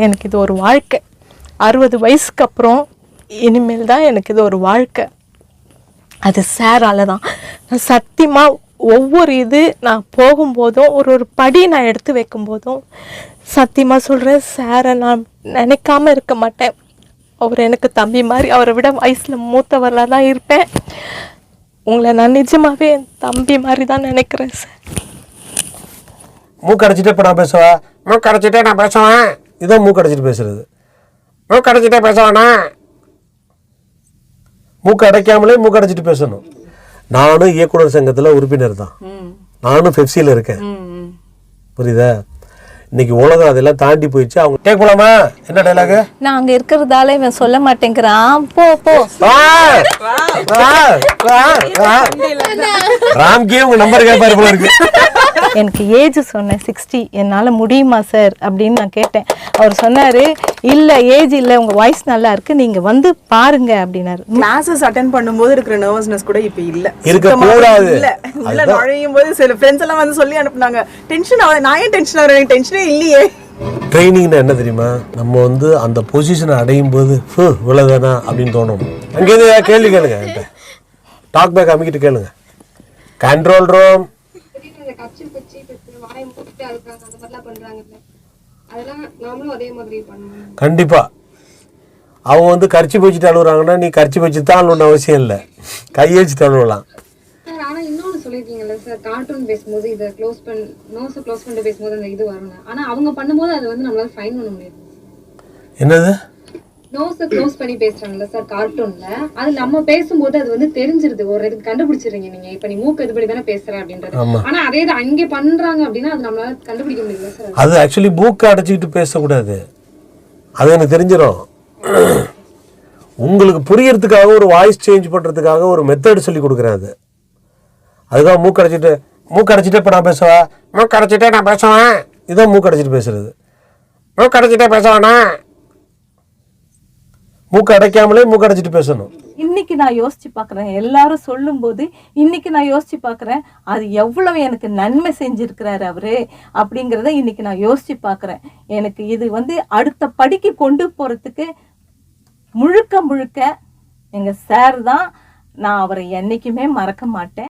எனக்கு இது ஒரு வாழ்க்கை. 60 வயசுக்கு அப்புறம் இனிமேல் தான் எனக்கு இது ஒரு வாழ்க்கை. அது சாரால தான். நான் சத்தியமாக ஒவ்வொரு நான் போகும்போதும் ஒரு படி நான் எடுத்து வைக்கும்போதும் சத்தியமாக சொல்கிறேன், சாரை நான் நினைக்காம இருக்க மாட்டேன். அவர் எனக்கு தம்பி மாதிரி, அவரை விட வயசில் மூத்தவராக தான் இருப்பேன். உங்களை நான் நிஜமாகவே என் தம்பி மாதிரி தான் நினைக்கிறேன் சார். மூக்கடைச்சிட்டே இப்போ நான் பேசுவேன், மூக்கடைச்சிட்டே நான் பேசுவேன். இதான் மூக்கடைச்சிட்டு பேசுறது. மூக்கடைச்சிட்டே பேசுவேண்ணா, மூக்கு அடைக்காமலே மூக்கடைச்சிட்டு பேசணும். நானும் இயக்குனர் சங்கத்தில் உறுப்பினர் தான். நானும் பெப்சியில் இருக்கேன். புரியுதா? இன்னைக்கு உலகம் அதெல்லாம் தாண்டி போயிடுச்சு. அவங்க டேக் போலாமா? என்ன டைலாக்? நான் அங்க இருக்கிறதால இவன் சொல்ல மாட்டேங்கிறான். போ போ. ராம்கே உங்க நம்பர் கேட்பாரு போல இருக்கு. எனக்கு ஏஜ் சொன்னேன் 60, என்னால் முடியுமா சார் அப்படின்னு நான் கேட்டேன். அவர் சொன்னார், இல்லை ஏஜ் இல்லை, உங்கள் வாய்ஸ் நல்லா இருக்குது, நீங்கள் வந்து பாருங்க அப்படின்னாரு. கிளாஸஸ் அட்டென்ட் பண்ணும்போது இருக்கிற நர்வஸ்னஸ் கூட இப்போ இல்லை, இருக்கக்கூடாது. இல்லை உள்ள நுழையும் போது சில ஃப்ரெண்ட்ஸ் எல்லாம் வந்து சொல்லி அனுப்புனாங்க, டென்ஷன் ஆகுது. நான் ஏன் டென்ஷன் ஆகிறேன்? டென்ஷனே இல்லையே. ட்ரைனிங்னா என்ன தெரியுமா? நம்ம வந்து அந்த பொசிஷனை அடையும் போது இவ்வளோதானா அப்படின்னு தோணும். அங்கேருந்து கேள்வி கேளுங்க, டாக் பேக் அமைக்கிட்டு கேளுங்க. Control room. கண்டிப்பா அவங்க வந்து கரிச்சி வச்சுட்டு அழுகுறாங்கன்னா நீ கரிச்சி வச்சு தான் அழுவணும் அவசியம் இல்லை, கையை வச்சுட்டு அழுவலாம். ஆனா இன்னொன்னு சொல்லிருக்கீங்கல்ல சார், கார்ட்டூன் பேசும்போது இதை க்ளோஸ் பண்ணிட்டு பேசும்போது அந்த இது வருங்க. ஆனா அவங்க பண்ணும்போது அதை வந்து நம்மளால ஃபைன் பண்ண முடியாது. என்னது? நோஸை க்ளோஸ் பண்ணி பேசுறாங்கல்ல சார் கார்ட்டூன்ல, அது நம்ம பேசும்போது அது வந்து தெரிஞ்சிருது, ஒரு இதுக்கு கண்டுபிடிச்சிடுறீங்க நீங்க. இப்ப நீ மூக்கு இதுபடி தானே பேசுற அப்படின்றது. ஆனா அதே இது அங்கே பண்றாங்க அப்படின்னா அது நம்மளால கண்டுபிடிக்க முடியல சார். அது ஆக்சுவலி மூக்கு அடைச்சிக்கிட்டு பேசக்கூடாது, அது எனக்கு தெரிஞ்சிடும். உங்களுக்கு புரியறதுக்காக ஒரு வாய்ஸ் சேஞ்ச் பண்றதுக்காக ஒரு மெத்தட் சொல்லி கொடுக்குறேன். அதுதான் மூக்கடைச்சிட்டு இப்போ நான் பேசுவேன், மூக்கடைச்சிட்டே நான் பேசுவேன். இதான் மூக்கடைச்சிட்டு பேசுறது. மூக்கடைச்சிட்டே பேசுவேண்ணா, மூக்கு அடைக்காமலே மூக்கடைச்சிட்டு பேசணும். இன்னைக்கு நான் யோசிச்சு பார்க்குறேன், எல்லாரும் சொல்லும்போது இன்னைக்கு நான் யோசிச்சு பார்க்குறேன், அது எவ்வளவு எனக்கு நன்மை செஞ்சிருக்கிறாரு அவரு அப்படிங்கிறத இன்னைக்கு நான் யோசிச்சு பார்க்குறேன். எனக்கு இது வந்து அடுத்த படிக்கு கொண்டு போறதுக்கு முழுக்க எங்க சார் தான். நான் அவரை என்னைக்குமே மறக்க மாட்டேன்.